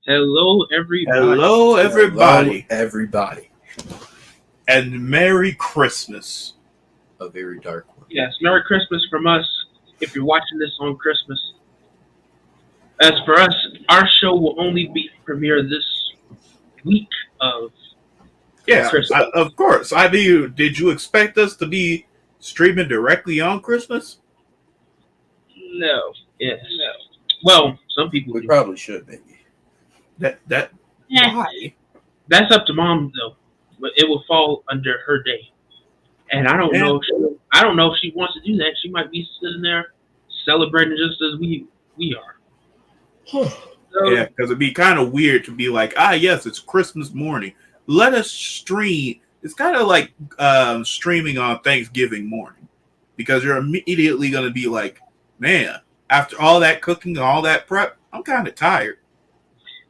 Hello, everybody. Hello, everybody, Hello, everybody. and Merry Christmas. A very dark one. Yes, Merry Christmas from us. If you're watching this on Christmas, as for us, our show will only be premiere this week of Yeah, Christmas. of course. I mean, did you expect us to be streaming directly on Christmas? No, yes, no. Well, some people We do. probably should, maybe. That Eh, why? That's up to mom though, but it will fall under her day. And I don't Yeah. know. I don't know if she wants to do that. She might be sitting there celebrating just as we are. So, Yeah, because it'd be kind of weird to be like, yes, it's Christmas morning. Let us stream. It's kind of like streaming on Thanksgiving morning, because you're immediately going to be like, man, after all that cooking and all that prep, I'm kind of tired.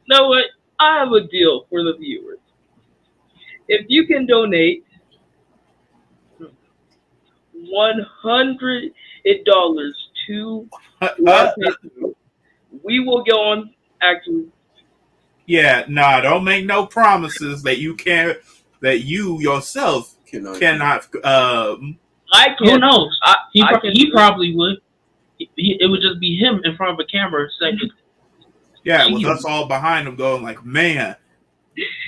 Know what? I have a deal for the viewers. If you can donate $100 to our Patreon, we will go on actually. Yeah, nah, don't make no promises that you can't, that you yourself cannot. I who can. knows? He I can he do it. probably would. It would just be him in front of a camera saying, Yeah, with us all behind him going like, man,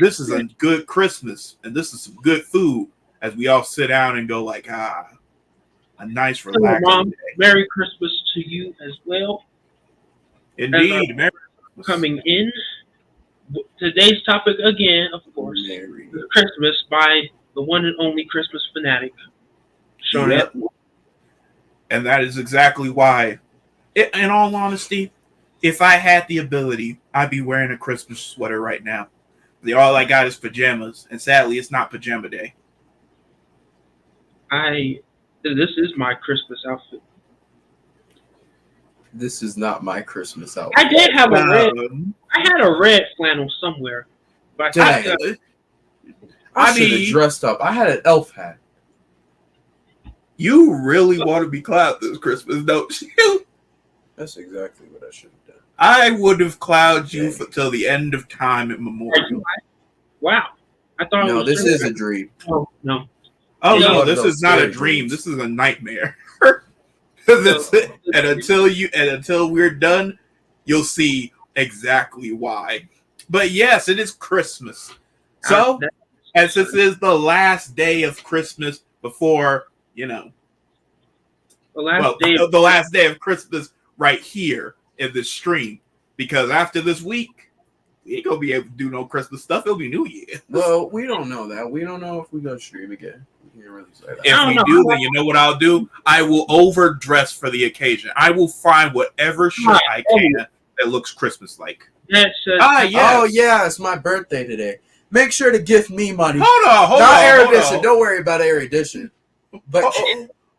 this is a good Christmas and this is some good food, as we all sit down and go like, a nice "Hello, relaxing Mom, day. Merry Christmas to you as well." Indeed, Merry Christmas. Coming in, today's topic again, of course, Merry. is Christmas by the one and only Christmas fanatic, Sean. Yep. And that is exactly why, in all honesty, if I had the ability, I'd be wearing a Christmas sweater right now. All I got is pajamas, and sadly, it's not pajama day. This is my Christmas outfit. This is not my Christmas outfit. I did have a red. Um, I had a red flannel somewhere, but I Dang. think I I should have mean- dressed up. I had an elf hat. You really want to be cloud this Christmas, don't you? That's exactly what I should have done. I would have clouded you Dang. till the end of time at Memorial. wow. I thought it No, was this true. is a dream. Oh, no. Oh Yeah, no, one of this those is not a scary dream. dreams. This is a nightmare. And until we're done, you'll see exactly why. But yes, it is Christmas. So, and since it is the last day of Christmas before, the last the last day of Christmas right here in this stream, because after this week, we ain't gonna be able to do no Christmas stuff. It'll be New Year. Well, we don't know that. We don't know if we go stream again. We can't really say that. If I we don't do, know. then you know what I'll do? I will overdress for the occasion. I will find whatever shirt I can that looks Christmas-like. That says, Yes. Oh, yeah, it's my birthday today. Make sure to gift me money. Hold Not on. Erudition. Don't worry about Erudition. But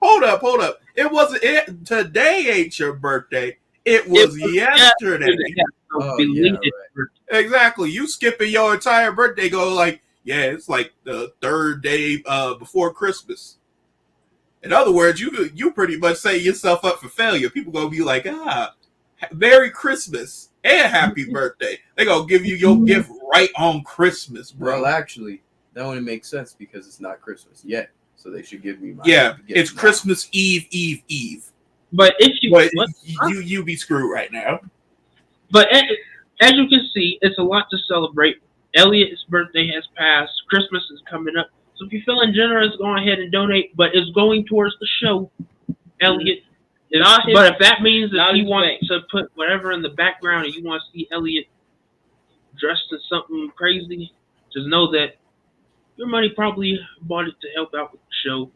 Hold up. It wasn't. Today ain't your birthday. It was yesterday. Oh, belated yeah, birthday. Exactly. You skipping your entire birthday, go like, yeah, it's like the third day before Christmas. In other words, you pretty much set yourself up for failure. People gonna be like, Merry Christmas and Happy Birthday. They gonna give you your gift right on Christmas, bro. well, actually, that only makes sense because it's not Christmas yet. So they should give me my gift it's now. Christmas Eve. But if you, But what? you be screwed right now. But as you can see, it's a lot to celebrate. Elliot's birthday has passed. Christmas is coming up. So if you're feeling generous, go ahead and donate. But it's going towards the show, Elliot. But if that means that you want to put whatever in the background and you want to see Elliot dressed in something crazy, just know that your money probably bought it to help out with the show.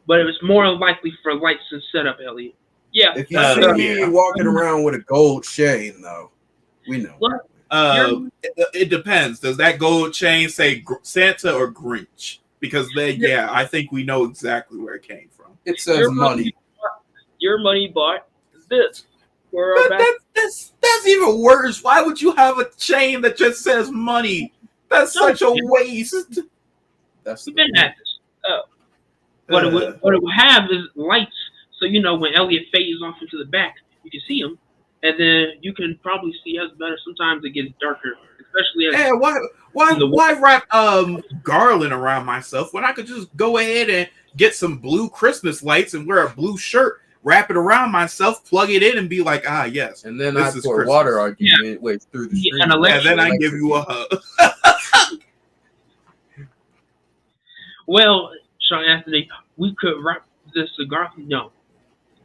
But it was more likely for lights and setup, Elliot. Yeah. If you see me yeah. walking around with a gold chain, though, we know. What? It depends. Does that gold chain say Santa or Grinch? Because then, I think we know exactly where it came from. It says Your money. Your money bought this. For our But that's even worse. Why would you have a chain that just says money? That's such a waste. That's the We've been point. at this. What it would have is lights. So, when Elliot fades off into the back, you can see him. and then you can probably see us better. Sometimes it gets darker, especially as Hey, in the why wrap garland around myself when I could just go ahead and get some blue Christmas lights and wear a blue shirt, wrap it around myself, plug it in, and be like, ah, yes. And then this I is pour Christmas. water on you midway through the Yeah, street. and And then I give you a hug. well, Sean Anthony, we could wrap this cigar. No,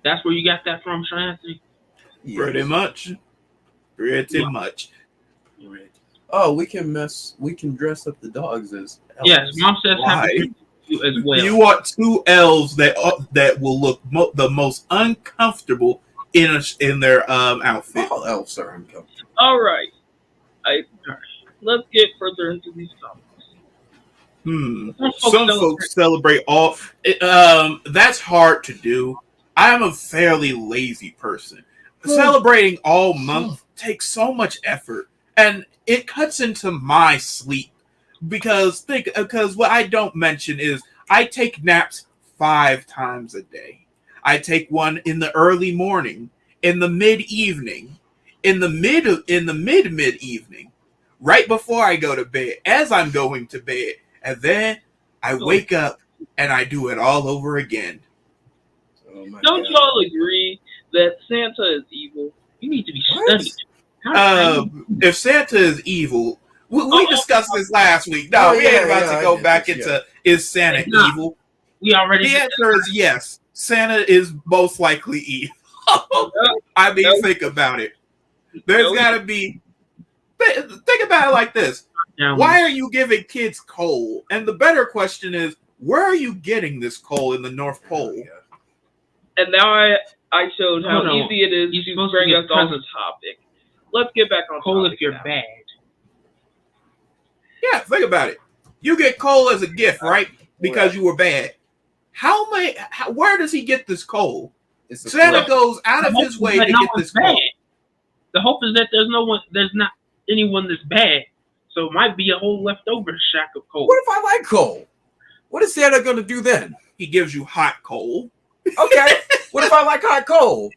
that's where you got that from, Sean Anthony. Pretty much. Pretty much. Oh, we can dress up the dogs as elves. Yes, Mom says Why? happy Christmas to you as well. You want two elves that will look the most uncomfortable in their outfit. All elves are uncomfortable. All right. Let's get further into these topics. Some folks celebrate all. That's hard to do. I'm a fairly lazy person. Celebrating all month takes so much effort, and it cuts into my sleep because what I don't mention is I take naps 5 times a day. I take one in the early morning, in the mid evening, in the mid evening, right before I go to bed, as I'm going to bed, and then I wake up and I do it all over again. Oh my Don't God. y'all agree that Santa is evil? You need to be What? studied. If Santa is evil, we discussed this last week. No, we ain't about to go back into is Santa No. evil? We already The answer is yes. Santa is most likely evil. I mean, think about it. There's got to be. Think about it like this. Why are you giving kids coal? And the better question is, where are you getting this coal in the North Pole? And now I showed how Hold on. easy it is You're to supposed to bring get us off the presents. topic. Let's get back on coal topic if you're now. bad. Yeah, think about it. You get coal as a gift, right? Because you were bad. Where does he get this coal? It's a Santa threat. goes out of his way to get this coal. The hope is that there's not anyone that's bad. So it might be a whole leftover shack of coal. What if I like coal? What is Santa going to do then? He gives you hot coal. Okay. What if I like hot coal?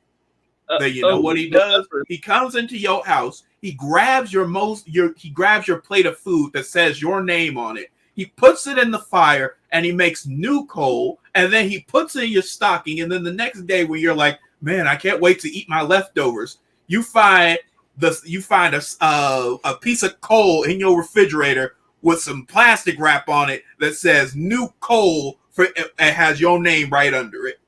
Then you know what he does? He comes into your house. He grabs your plate of food that says your name on it. He puts it in the fire and he makes new coal, and then he puts it in your stocking. And then the next day, when you're like, man, I can't wait to eat my leftovers, you find a piece of coal in your refrigerator with some plastic wrap on it that says new coal it has your name right under it.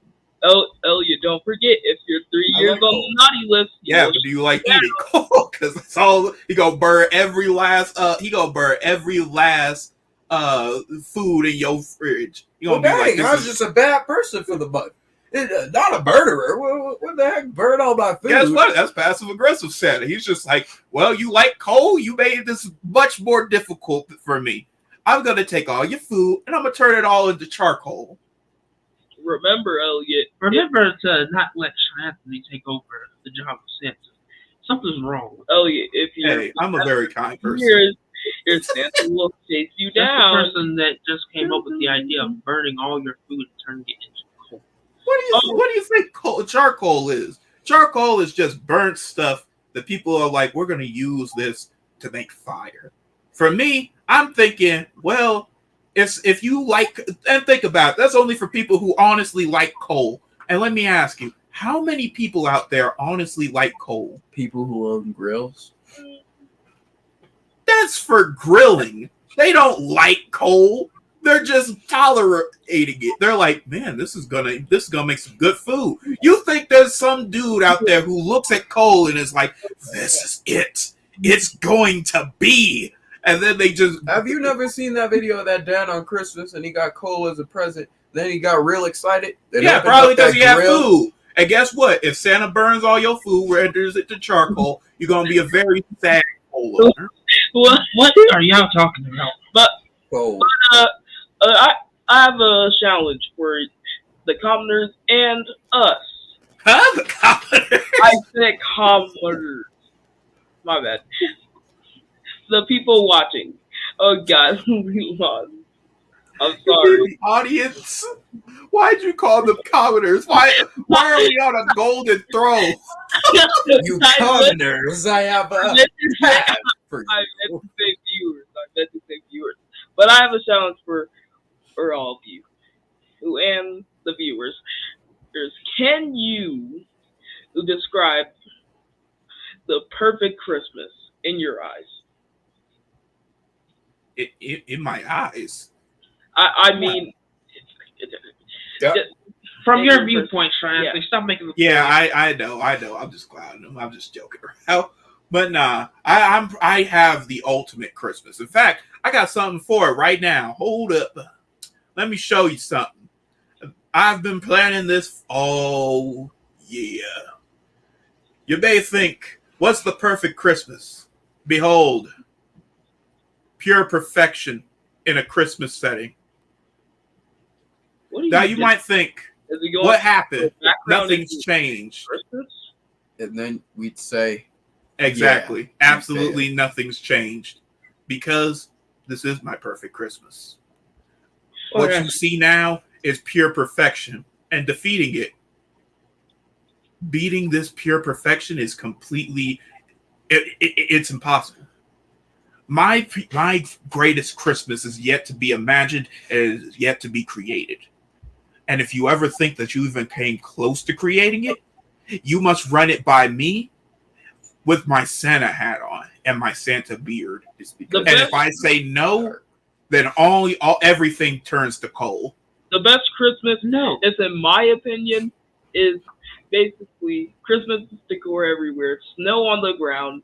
Elliot, don't forget, if you're 3 years on the naughty list, Yeah, but do you like eating coal? Because it's all he gonna burn every last food in your fridge. You Well, gonna be like, dang, I was just a bad person for the month. Not a murderer. What the heck? Burn all my food. guess what? That's passive aggressive Santa. He's just like, well, you like coal? You made this much more difficult for me. I'm gonna take all your food and I'm gonna turn it all into charcoal. remember, Elliot. Remember to not let Sean Anthony take over the job of Santa. Something's wrong. Elliot, if you're Hey, I'm a very kind person. your Santa will chase you That's the down. person that just came up with the idea of burning all your food and turning it into coal. What do you think charcoal is? Charcoal is just burnt stuff that people are like, we're going to use this to make fire. For me, I'm thinking, well, if you like, and think about it, that's only for people who honestly like coal. And let me ask you, how many people out there honestly like coal? People who own grills. That's for grilling. They don't like coal. They're just tolerating it. They're like, man, this is gonna make some good food. You think there's some dude out there who looks at coal and is like, this is it. It's going to be. And then they just... Have you never seen that video of that dad on Christmas and he got coal as a present? Then he got real excited. Then Yeah, opened probably up that because he had grill. food. And guess what? If Santa burns all your food, renders it to charcoal, you're going to be a very sad coal owner. What are y'all talking about? Coal. I have a challenge for the commoners and us. Huh? The commoner? I said commoners. My bad. The people watching. Oh God, we lost. I'm You sorry. mean the audience? Why'd you call them commoners? Why are we on a golden throne? You I commoners, I have a meant to say- hat for I you. meant to say viewers. But I have a challenge for all of you and the viewers. Can you describe the perfect Christmas in your eyes? In my eyes. I mean, Yeah. From in your your viewpoint, Sean, yeah. they stop making the Yeah, I know. I'm just clowning him. I'm just joking around. But nah, I have the ultimate Christmas. In fact, I got something for it right now. Hold up. Let me show you something. I've been planning this all year. You may think, what's the perfect Christmas? Behold, pure perfection in a Christmas setting. What do Now you do? might think, Is it going what happened? background Nothing's into changed. Christmas? And then we'd say, Exactly. Yeah, Absolutely nothing's changed. Because this is my perfect Christmas. What Okay. you see now is pure perfection. And defeating it, beating this pure perfection is completely, it's impossible. My greatest Christmas is yet to be imagined and is yet to be created. And if you ever think that you even came close to creating it, you must run it by me with my Santa hat on and my Santa beard. The And best- if I say no, then everything turns to coal. The best Christmas, No. is in my opinion, is basically Christmas decor everywhere, snow on the ground,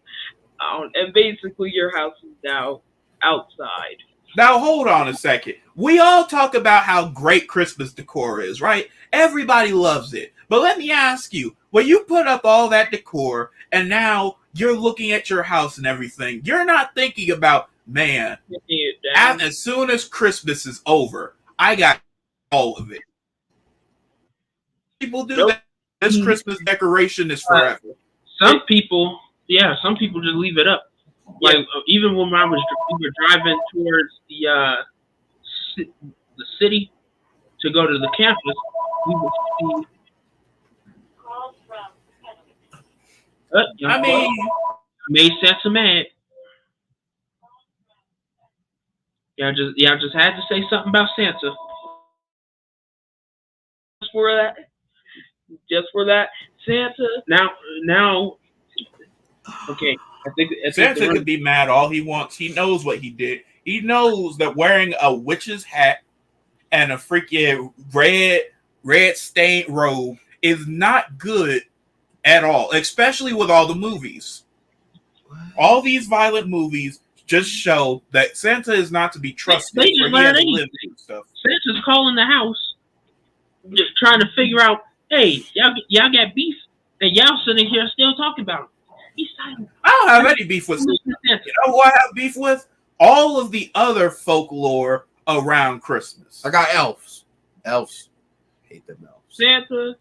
and basically your house is now outside. Now, hold on a second. We all talk about how great Christmas decor is, right? Everybody loves it. But let me ask you, when you put up all that decor and now you're looking at your house and everything, you're not thinking about, man, Taking it down. as soon as Christmas is over, I got all of it. People do Nope. that. This Christmas decoration is forever. Some people just leave it up. Like even when we were driving towards the city to go to the campus, we would see. I mean, made Santa mad. Yeah, I just had to say something about Santa. Just for that, Santa. Now, okay. I think Santa could be mad all he wants. He knows what he did. He knows that wearing a witch's hat and a freaking red stained robe is not good at all, especially with all the movies. All these violent movies just show that Santa is not to be trusted. They just for he learn has anything. lived through stuff. Santa's calling the house, just trying to figure out, hey, y'all got beef, and y'all sitting here still talking about it. He's silent. I don't have any beef with Santa. Santa. You know who I have beef with? All of the other folklore around Christmas. I got elves. Elves. Hate them elves. Santa.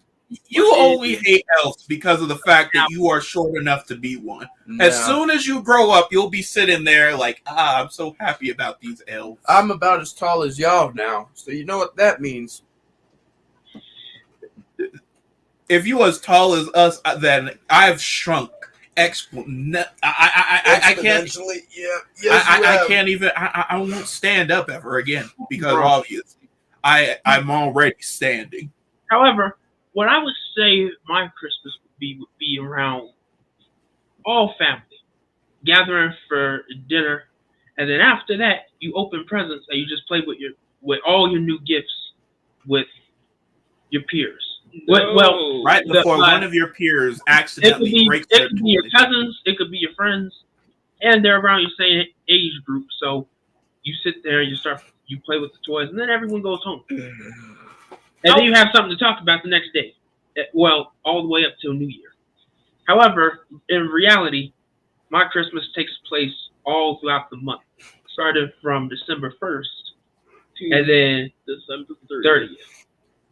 You only hate elves because of the fact that you are short enough to be one. No. As soon as you grow up, you'll be sitting there like, I'm so happy about these elves. I'm about as tall as y'all now, so you know what that means. If you as tall as us, then I've shrunk. I can't. Exponentially, yeah. Yes, you I have. can't even. I won't stand up ever again because obviously I'm already standing. However, what I would say my Christmas would be around all family gathering for dinner, and then after that you open presents and you just play with all your new gifts with your peers. Well, Right before one of your peers accidentally breaks their it could be your toy. cousins, it could be your friends, and they're around your same age group. So you sit there, you play with the toys, and then everyone goes home. And then you have something to talk about the next day. Well, all the way up till New Year. However, in reality, my Christmas takes place all throughout the month, starting from December 1st and then December 30th.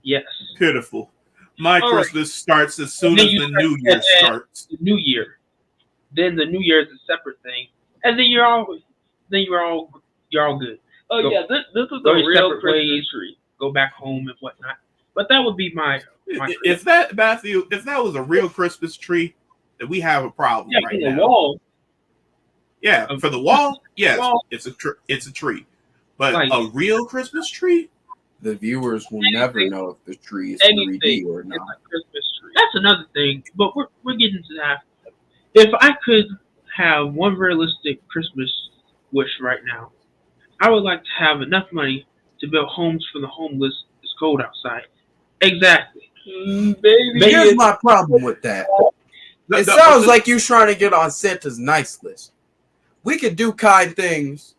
Yes. Pitiful. My All right. Christmas starts as soon And then as you the start- New Year and- starts. The New Year. Then the New Year is a separate thing, and then you're all good. Oh Go- yeah, this is go a your real separate Christmas ways. tree. Go back home and whatnot. But that would be my If that, Matthew, if that was a real Christmas tree, then we have a problem right in the now. wall. Yeah, for the wall, yes, Wall. it's a tree. But Like- a real Christmas tree? The viewers will never know if the tree is Anything. 3D or It's not. a Christmas tree. That's another thing. But we're getting to that. If I could have one realistic Christmas wish right now, I would like to have enough money to build homes for the homeless. It's cold outside. Exactly. Baby, Here's my problem with that. It sounds like you're trying to get on Santa's nice list. We could do kind things,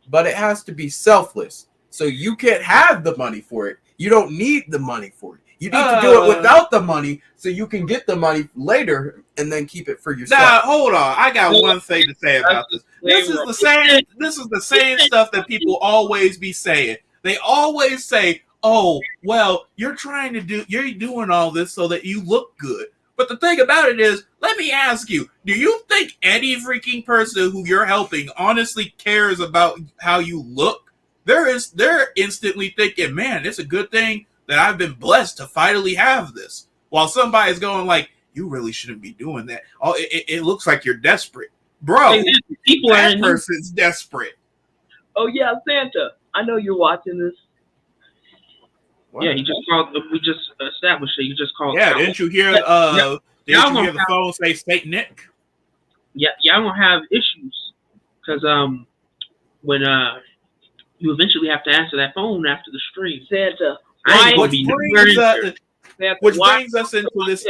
but it has to be selfless. So you can't have the money for it. You don't need the money for it. You need to do it without the money so you can get the money later and then keep it for yourself. Nah, hold on. I got one thing to say about this. This is the same stuff that people always be saying. They always say, "Oh, well, you're doing all this so that you look good." But the thing about it is, let me ask you, do you think any freaking person who you're helping honestly cares about how you look? They're instantly thinking, man, it's a good thing that I've been blessed to finally have this. While somebody's going like, you really shouldn't be doing that. Oh, it looks like you're desperate. Bro, People are that in person's desperate. Oh yeah, Santa. I know you're watching this. Yeah, he just called. We just established it. You just called. Yeah, out. didn't you hear? Yeah. Didn't you hear the phone say Saint Nick? Yeah, y'all gonna have issues because when you eventually have to answer that phone after the stream. Santa. I ain't gonna Which be brings us into this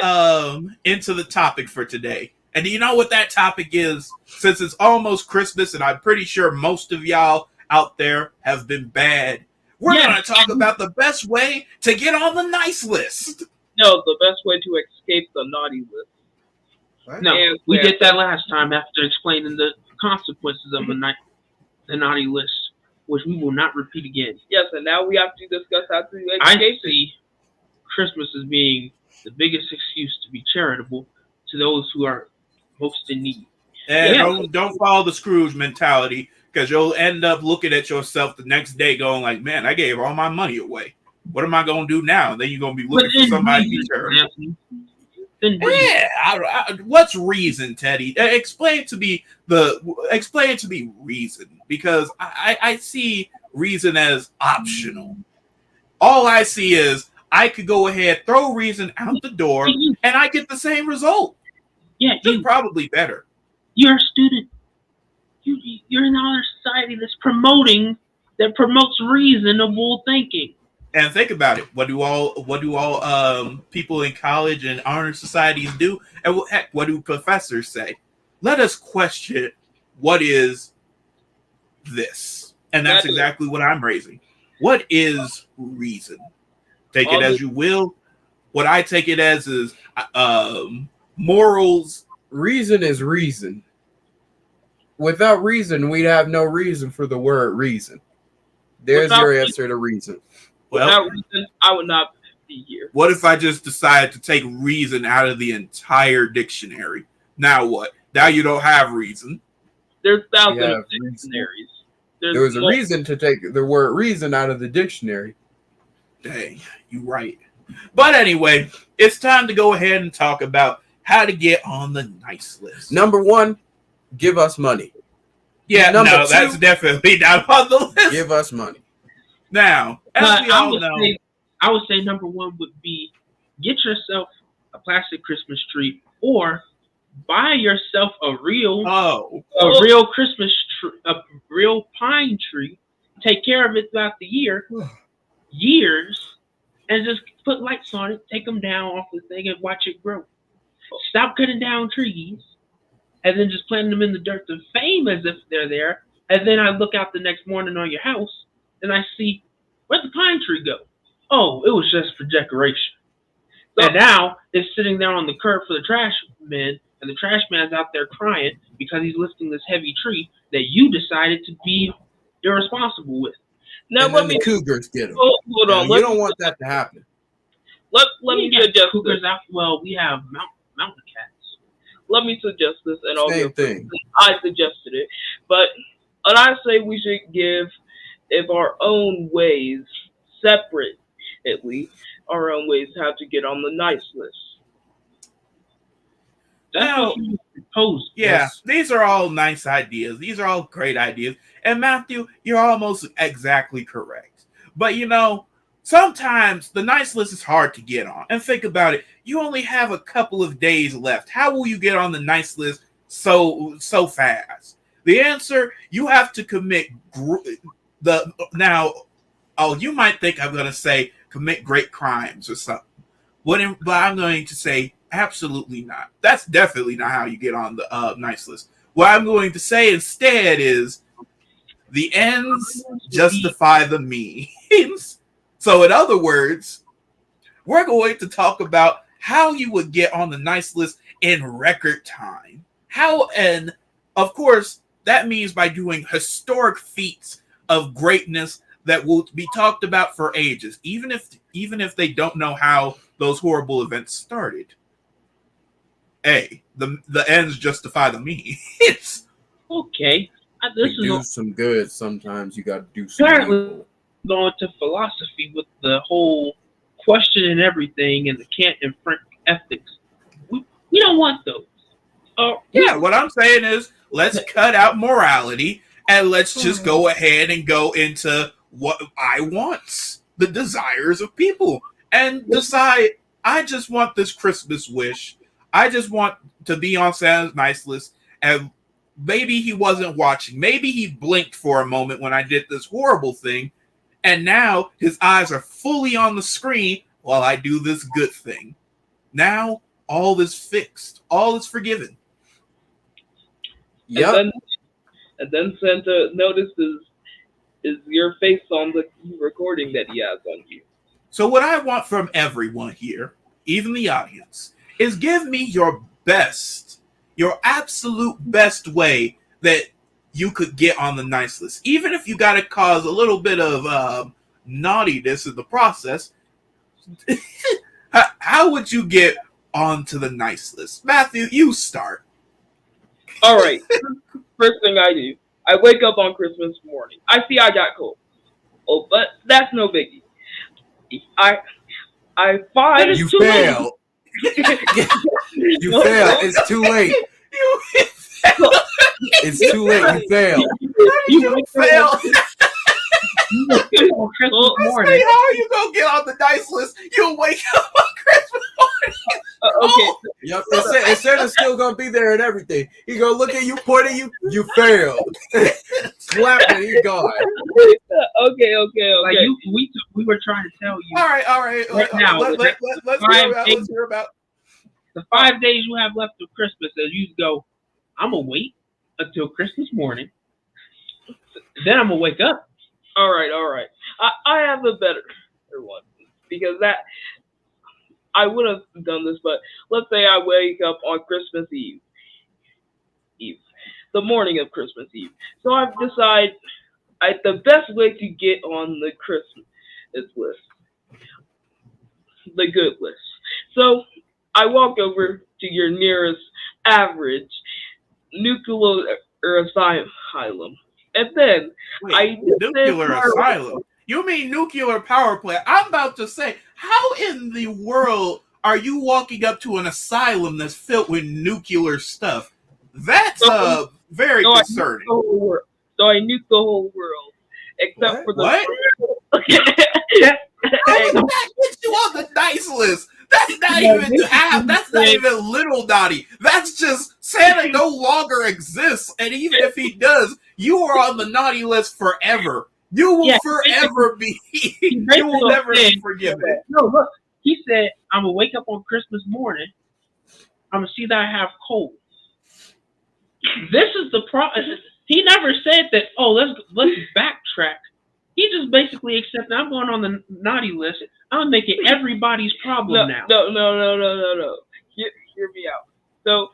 into the topic for today. And do you know what that topic is? Since it's almost Christmas, and I'm pretty sure most of y'all out there have been bad, we're going to talk about the best way to get on the nice list. No, the best way to escape the naughty list. What? No, And we Santa. did that last time after explaining the consequences of the naughty list, which we will not repeat again. Yes, and now we have to discuss how to I escape it. see Christmas as being the biggest excuse to be charitable to those who are most in need. And Yeah. don't follow the Scrooge mentality, because you'll end up looking at yourself the next day going like, man, I gave all my money away. What am I going to do now? And then you're going to be looking for somebody to be charitable. Yeah, what's reason, Teddy? Explain to me reason, because I see reason as optional. All I see is I could go ahead, throw reason out the door, and I get the same result. Yeah, Just probably better. you're a student. You're in honor society that promotes reasonable thinking. And think about it. What do all people in college and honor societies do? And heck, what do professors say? Let us question what is this, and that's exactly what I'm raising. What is reason? Take it as you will. What I take it as is morals. Reason is reason. Without reason, we'd have no reason for the word reason. There's Without your answer to reason. Well, Without reason, I would not be here. what if I just decided to take reason out of the entire dictionary? Now what? Now you don't have reason. There's thousands Yeah, of dictionaries. There was a reason to take the word reason out of the dictionary. Dang, you right. But anyway, it's time to go ahead and talk about how to get on the nice list. Number one, give us money. Yeah, Number no, two, that's definitely not on the list. Give us money. Now, as we all know, I would say number one would be get yourself a plastic Christmas tree, or buy yourself a real Christmas tree, a real pine tree. Take care of it throughout the years, and just put lights on it. Take them down off the thing and watch it grow. Stop cutting down trees, and then just planting them in the dirt to fame as if they're there. And then I look out the next morning on your house, and I see, where'd the pine tree go? Oh, it was just for decoration. And now it's sitting there on the curb for the trash man, and the trash man's out there crying because he's lifting this heavy tree that you decided to be irresponsible with. Now And let then me the cougars get them. hold on. You don't want that to happen. Let me suggest cougars this. out. Well, we have mountain cats. Let me suggest this, and Same thing. I suggested it, but I say we should give if our own ways, separately, our own ways how to get on the nice list. That's Now, what you proposed. yeah, Yes. these are all nice ideas. These are all great ideas. And Matthew, you're almost exactly correct. But sometimes the nice list is hard to get on. And think about it. You only have a couple of days left. How will you get on the nice list so fast? The answer, you have to commit you might think I'm going to say commit great crimes or something. But I'm going to say absolutely not. That's definitely not how you get on the nice list. What I'm going to say instead is the ends justify the means. So in other words, we're going to talk about how you would get on the nice list in record time. And of course, that means by doing historic feats of greatness that will be talked about for ages, even if they don't know how those horrible events started. The ends justify the means. Okay. To This do is some good, sometimes you got to do some apparently evil. going to philosophy with the whole questioning everything and the Kant and Frank ethics. We don't want those. Yeah, what I'm saying is let's cut out morality and let's just go ahead and go into what I want, the desires of people, and decide I just want this Christmas wish. I just want to be on Santa's nice list, and maybe he wasn't watching. Maybe he blinked for a moment when I did this horrible thing, and now his eyes are fully on the screen while I do this good thing. Now all is fixed. All is forgiven. Yep. And then Santa notices is your face on the recording that he has on you. So what I want from everyone here, even the audience, is give me your best, your absolute best way that you could get on the nice list. Even if you got to cause a little bit of naughtiness in the process, how would you get onto the nice list? Matthew, you start. All right. First thing I do, I wake up on Christmas morning. I see I got cold. Oh, but that's no biggie. I find You fail. You fail. It's too late. It's too late. You fail. You fail. on Christmas morning. Say, how are you gonna get on the nice list? You'll wake up on Christmas morning. Okay. Yep. And Santa's still gonna be there and everything. He gonna look at you, point at you. You failed. Slap it. He gone. Okay. Like we were trying to tell you. All right. Right now, Let's hear about. The 5 days you have left of Christmas, as you go, I'm gonna wait until Christmas morning. Then I'm gonna wake up. All right. I have a better one because that I would have done this, but let's say I wake up on Christmas Eve, the morning of Christmas Eve. So I've decided the best way to get on the Christmas list, the good list. So I walk over to your nearest average nuclear asylum. And then Nuclear asylum. You mean nuclear power plant? I'm about to say, how in the world are you walking up to an asylum that's filled with nuclear stuff? That's very concerning. So I nuke the whole world, except for the What? How did that get you on the nice list? That's not That's not even little naughty. That's just Santa no longer exists, and even if he does, you are on the naughty list forever. You will forever be. You will never be forgiven. No, look. He said, "I'm gonna wake up on Christmas morning. I'm gonna see that I have cold." This is the problem. He never said that. Oh, let's backtrack. He just basically accepted I'm going on the naughty list. I'm making everybody's problem now. No. Hear me out. So,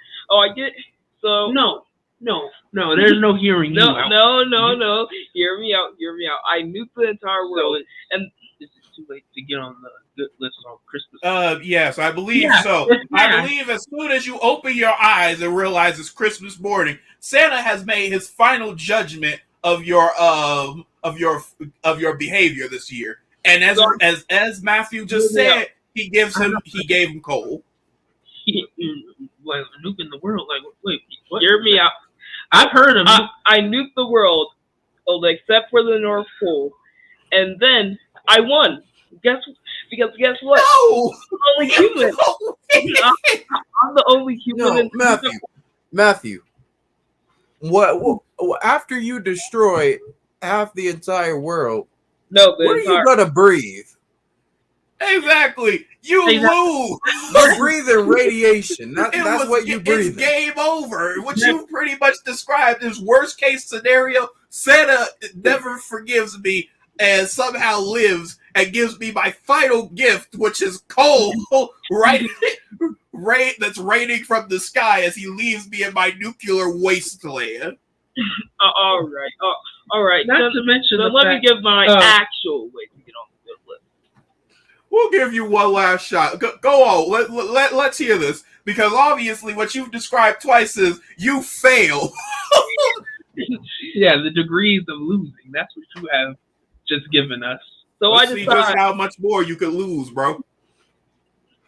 No. There's no hearing you out. No. Hear me out. I nuke the entire world, and this is too late to get on the good list on Christmas. Yes, I believe so. I believe as soon as you open your eyes and realize it's Christmas morning, Santa has made his final judgment of your of your behavior this year. And as Matthew just Yeah. said, he gave him coal. Like nuking the world. Like, wait, what? Hear me out. I've heard him. I nuked the world, except for the North Pole, and then I won. Guess what? No, I'm the only human. I'm the only human. No, Matthew. What after you destroy half the entire world? No, What are you gonna breathe? Exactly. You lose. You're breathing radiation. That's what you breathe. It's game over. What you pretty much described is worst case scenario. Santa never forgives me and somehow lives and gives me my final gift, which is coal, that's raining from the sky as he leaves me in my nuclear wasteland. All right. Not to mention so let me give my actual way to get on the good list. We'll give you one last shot. Go on. Let's hear this. Because obviously what you've described twice is you fail. Yeah, the degrees of losing. That's what you have just given us. So Let's I see decided, just how much more you could lose, bro.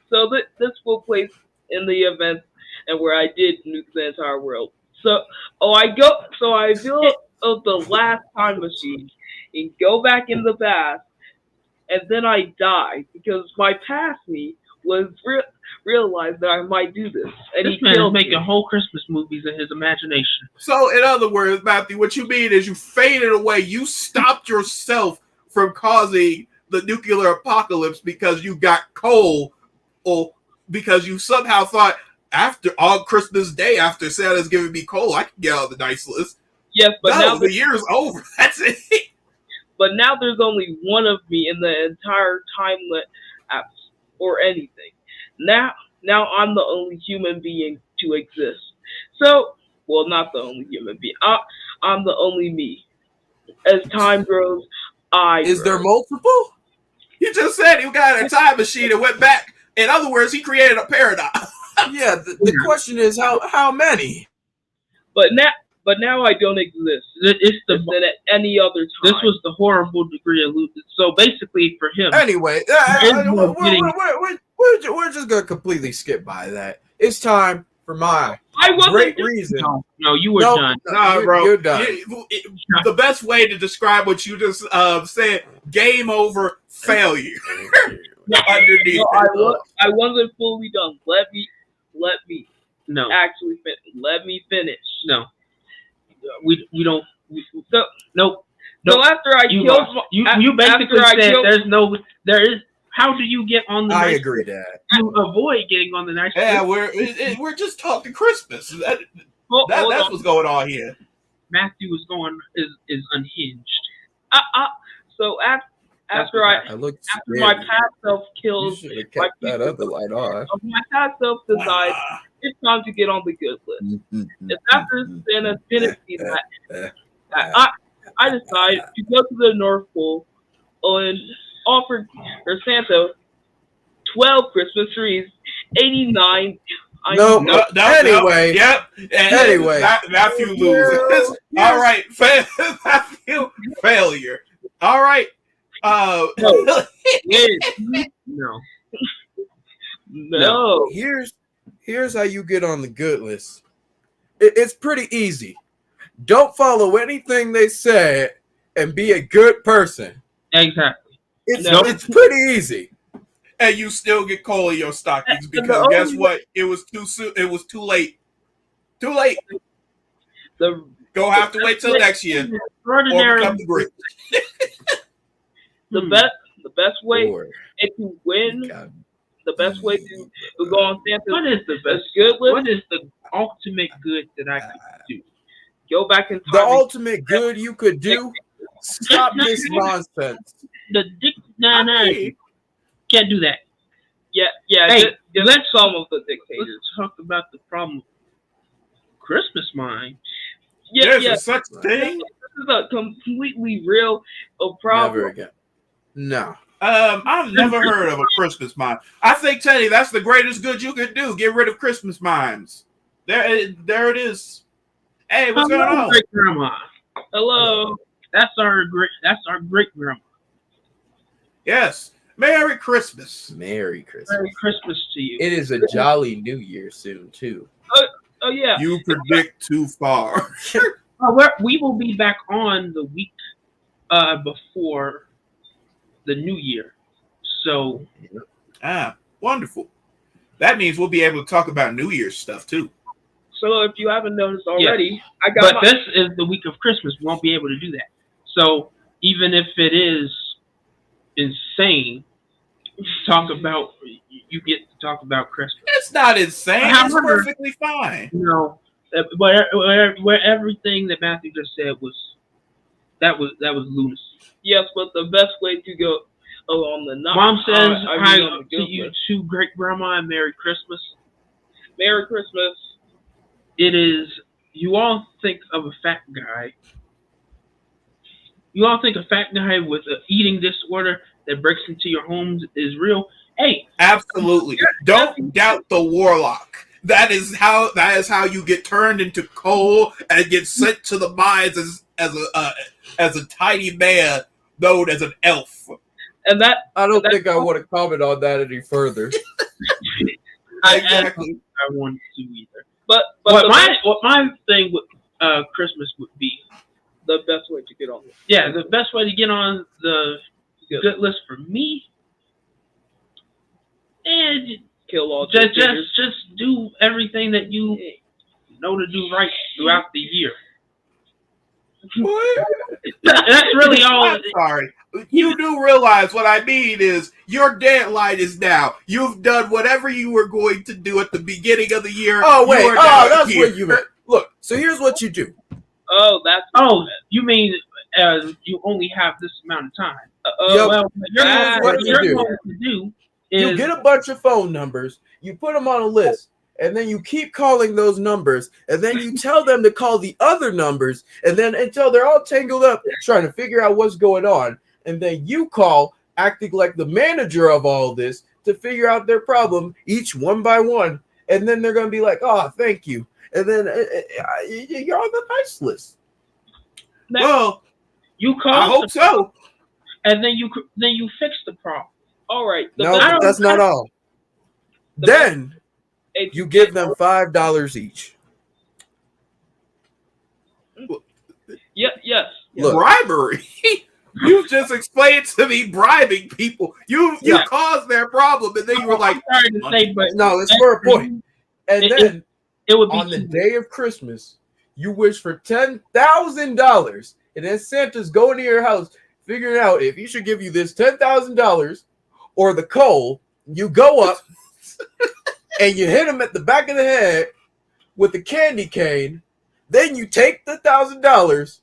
so this will place in the event and where I did nuke the entire world. So I built the last time machine and go back in the past, and then I died because my past me was realized that I might do this, and This man is making whole Christmas movies in his imagination. So, in other words, Matthew, what you mean is you faded away. You stopped yourself from causing the nuclear apocalypse because you got coal, or because you somehow thought on Christmas Day, after Santa's giving me coal, I can get on the nice list. Yes, but now the year's over. That's it. But now there's only one of me in the entire timeline or anything. Now I'm the only human being to exist. So, well, not the only human being. I'm the only me. As time grows, Is there multiple? You just said you got a time machine and went back. In other words, he created a paradox. Yeah, the question is how many? But now I don't exist. It's than at any other time. This was the horrible degree of losing. So basically, for him, Anyway, we're just gonna completely skip by that. It's time for my great reason. No, you were done. Nah, bro, you're done. The best way to describe what you just said: game over, failure. Underneath. No, I wasn't fully done. Let me No. actually finish. Let me finish. No. We don't. Nope. So after I killed, you basically said there is. How do you get on the? I nice agree list? that. You avoid getting on the nice. Yeah, list. we're just talking Christmas. That's hold what's going on here. Matthew is unhinged. So after my past self kills, You should have kept that other light on. my past self decides it's time to get on the good list. It's after Santa's penalty that I decided to go to the North Pole and offer Santa 12 Christmas trees, 89. Anyway. Yep. Anyway. Matthew loses. All right. Matthew, failure. All right. No. Here's how you get on the good list. It's pretty easy. Don't follow anything they said and be a good person. Exactly. It's pretty easy. And you still get coal in your stockings because guess what? It was too soon. It was too late. Too late. Go have to wait till next year or become the Grinch. The best way to win. The best way to go on Santa's What is the best good list? What is the ultimate good that I could do? Go back in time. The ultimate good you could do. Stop this nonsense. Can't do that. Yeah. Hey, let's some of the dictators. Let's talk about the problem. Christmas mind. There's such a thing. This is a completely real problem. Never again. No. I've never heard of a Christmas mime. I think, Teddy, that's the greatest good you could do. Get rid of Christmas mimes. There it is. Hey, what's going on? Great grandma. Hello. That's our great grandma. Yes. Merry Christmas. Merry Christmas. Merry Christmas to you. It is a jolly New Year soon too. Oh yeah. You predict too far. We will be back on the week before the New Year. So Wonderful. That means we'll be able to talk about New Year's stuff too. So if you haven't noticed already, I but got this is the week of Christmas. We won't be able to do that. So even if it is insane, you get to talk about Christmas. It's not insane. It's However, perfectly fine. No, where everything that Matthew just said was lunacy. yes, but the best way to go on the night. Mom says hi on the to good you list. too, great grandma, and Merry Christmas. Merry Christmas. It is. You all think of a fat guy. You all think a fat guy with an eating disorder that breaks into your homes is real. Hey, Absolutely. Don't doubt the warlock. That is how you get turned into coal and get sent to the mines as a tiny man known as an elf. And that I don't think I want to comment on that any further. Exactly. I wanted to either. but What my thing with Christmas would be. the best way to get on this. Yeah, the best way to get on the good list for me, and Kill all just dictators. do everything that you know to do right throughout the year. What? That's really all. I'm sorry. You do realize what I mean is your deadline is now. You've done whatever you were going to do at the beginning of the year. Oh wait, You are now that's here. what you meant. Look, so here's what you do. Oh, that's You mean you only have this amount of time? Yep. Well, what you you're do. going to do is You get a bunch of phone numbers, you put them on a list, and then you keep calling those numbers, and then you tell them to call the other numbers, and then until they're all tangled up trying to figure out what's going on, and then you call, acting like the manager of all this, to figure out their problem, each one by one, and then they're going to be like, oh, thank you. And then you're on the nice list. Well, you call, I hope so. and then you fix the problem. all right. No, I but don't- that's not all. Then It's- you give them $5 each. Yes. Look. Bribery. You just explained to me bribing people. You Yeah. caused their problem, and then you were like, I'm sorry to say, but No, it's for a point. And It- then it would be on the day of Christmas, you wish for $10,000, and then Santa's going to your house, figuring out if he should give you this $10,000 or the coal. You go up and you hit him at the back of the head with the candy cane. Then you take the $1,000,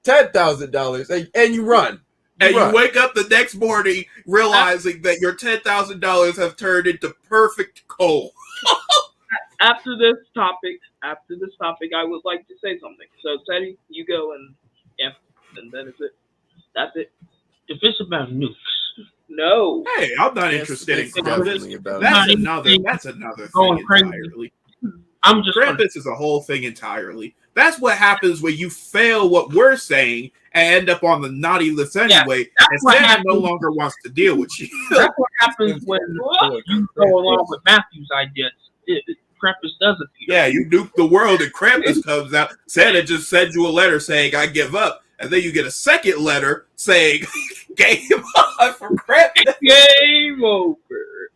$10,000, and you run. and run. you wake up the next morning realizing that your $10,000 have turned into perfect coal. After this topic, I would like to say something. So Teddy, you go and then it's it. That's it. if it's about nukes. No. Hey, I'm not Yes, interested in it's Krampus. definitely about That's it. another Going thing crazy. entirely. I'm just gonna- Krampus is a whole thing entirely. That's what happens when you fail what we're saying and end up on the naughty list anyway. that's And what Santa happens. no longer wants to deal with you. That's what happens when you go along with Matthew's ideas. Krampus does appear. Yeah, you nuke the world and Krampus comes out. Santa just sends you a letter saying, I give up. And then you get a second letter saying, game on for Krampus. Game over.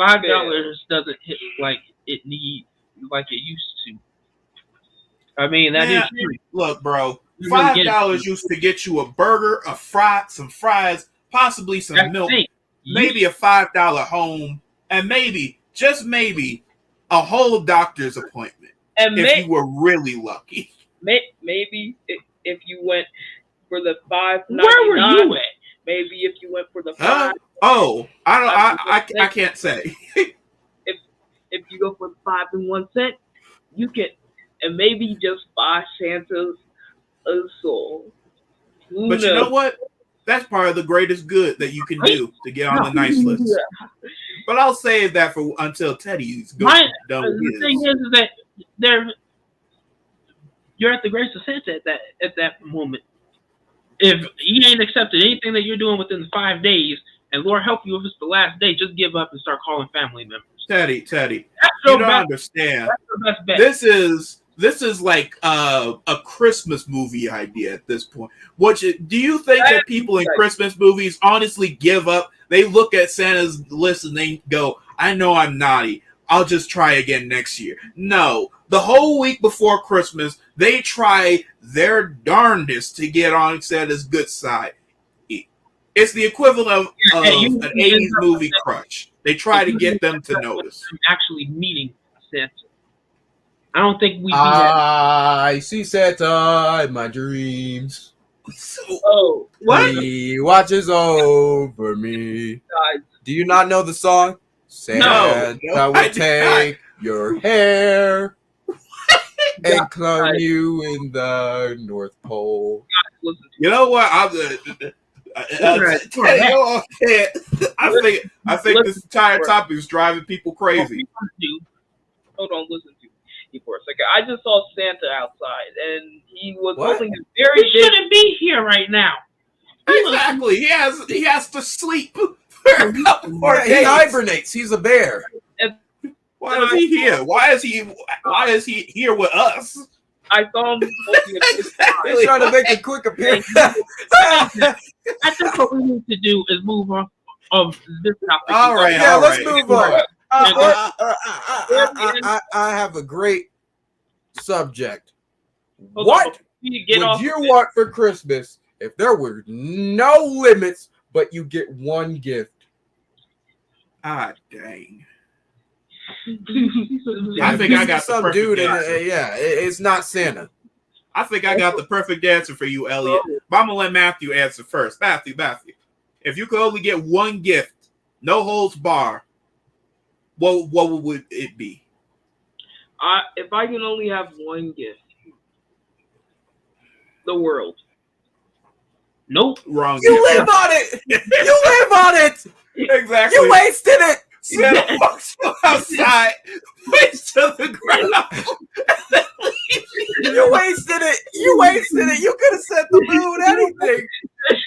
$5 doesn't hit like it used to. I mean, that is Yeah. true. Look, bro, You really get it. $5 used to get you a burger, some fries, possibly some That's milk, the thing. maybe a $5 home, and maybe, just maybe, a whole doctor's appointment And if you were really lucky. maybe if you went for the $5.99, Where were you at? maybe if you went for the Huh? five, Oh, I can't say. if you go for the 5 and 1 cent, you can, and maybe just buy Santa's a soul. Who But knows? you know what? That's part of the greatest good that you can do to get on the nice list. But I'll save that for until Teddy's done with The his. thing is that there, You're at the grace of Santa at that moment. If he ain't accepted anything that you're doing within the 5 days, and Lord help you if it's the last day, just give up and start calling family members. Teddy, That's you your don't best. understand. That's your best bet. This is like a Christmas movie idea at this point. Do you think that people in Christmas movies honestly give up? They look at Santa's list and they go, "I know I'm naughty. I'll just try again next year." No, the whole week before Christmas, they try their darndest to get on Santa's good side. It's the equivalent of an 80s movie crush. They try to get them to notice. Actually meeting Santa. I don't think we. I see Santa in my dreams. Oh, What? He watches over me. guys. Do you not know the song? Santa I will did take your hair and clone you in the North Pole. Listen to You know what? I think this entire topic is driving people crazy. Hold on, listen to me for a second. I just saw Santa outside, and he was What? holding a very He shouldn't be here right now. Exactly. He has to sleep for a couple more Yeah, he days. hibernates. He's a bear. Why is he here? Why is he here with us? I saw him holding a Exactly. He's trying to make a quick appearance. I think what we need to do is move on of this topic. All right. Yeah, all let's right. move on. Yeah, I have a great subject. Hold on, What you get would off you of it. want for Christmas if there were no limits, but you get one gift? Ah, dang. Yeah, I think I got the some perfect dude, and answer. it's not Santa. I think I got the perfect answer for you, Elliot. But I'm gonna let Matthew answer first. Matthew. If you could only get one gift, no holds bar, what would it be? If I can only have one gift, the world. Nope. Wrong. You gift. live on it. You live on it. Exactly. You wasted it. Santa walks you outside, waits to the ground. You wasted it. You wasted it. You could have said the moon, anything.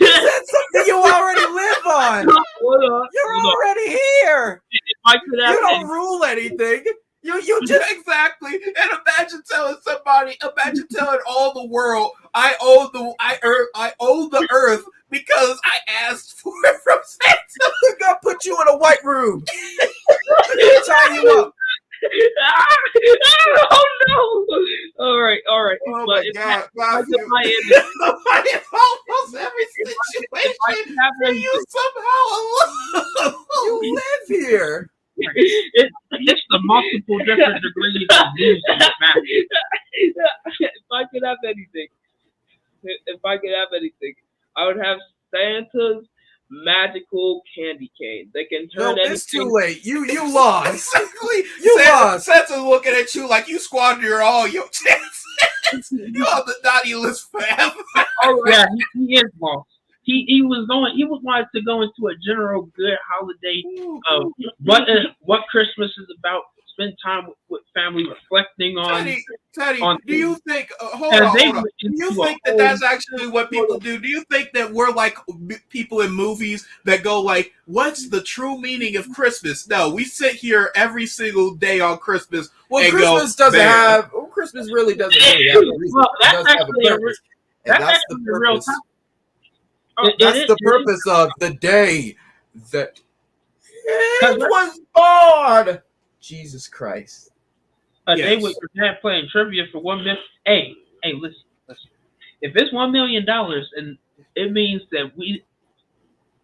You said something you already live on. Hold on. You're Hold on. already here. If I could have You don't rule anything. You just Exactly. And imagine telling all the world, I own the earth because I asked for it from Santa. They're gonna put you in a white room. They're gonna tie you up. Oh no! All right. Oh But my if God, I Matthew. could buy it, Almost every if I situation could have for anything, you somehow You live here. It's the multiple different degrees of losing that matter. if I could have anything, I would have Santa's magical candy cane. They can turn No, anything. it's too late. You lost. Exactly. You lost. Santa's looking at you like you squandered all your chances. You're on the naughty list forever. Oh yeah, he is lost. He was wanted to go into a general good holiday of what Christmas is about. Spend time with family, reflecting on. Teddy, on do you think? Hold and on. they Do went you into a think that whole- that's actually what people do? Do you think that we're like people in movies that go like, "What's the true meaning of Christmas?" No, we sit here every single day on Christmas. Well, and Christmas go, doesn't "Man." have. Well, Christmas really doesn't really have a reason. Well, It does have a actually a purpose, and that's that's the actually a real purpose. topic. That's the purpose of the day that Because it was born. Jesus Christ. A day Yes. with your dad playing trivia for $1 million. Hey, listen. If it's $1 million, and it means that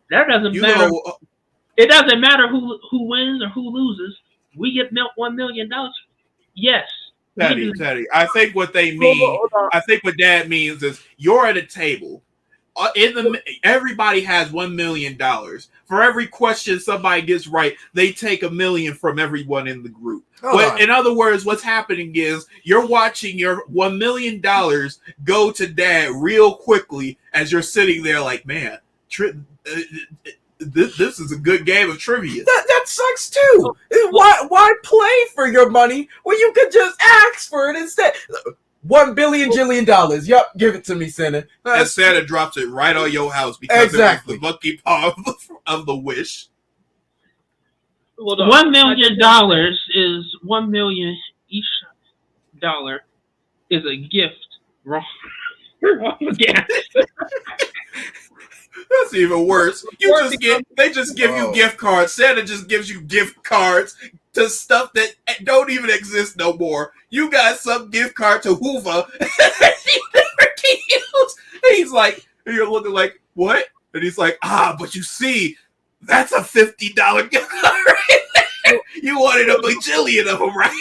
that doesn't You matter. know, It doesn't matter who wins or who loses. We get $1 million. Yes. Teddy, I think what they mean. Hold on. I think what Dad means is you're at a table. Everybody has $1 million. For every question somebody gets right, they take $1 million from everyone in the group. But in other words, what's happening is you're watching your $1 million go to Dad real quickly as you're sitting there like, man, this is a good game of trivia. That sucks too. Why play for your money when you could just ask for it instead? $1 billion jillion. Yup, give it to me, Santa. And Santa drops it right on your house because Exactly. it was the monkey paw of the wish. Hold on. $1 million is 1 million each dollar is a gift. Wrong. Yeah. That's even worse. They just give you gift cards. Santa just gives you gift cards to stuff that don't even exist no more. You got some gift card to Hoover that you never can use. And he's like, and you're looking like, what? And he's like, but you see, that's a $50 gift card right there. You wanted a bajillion of them, right?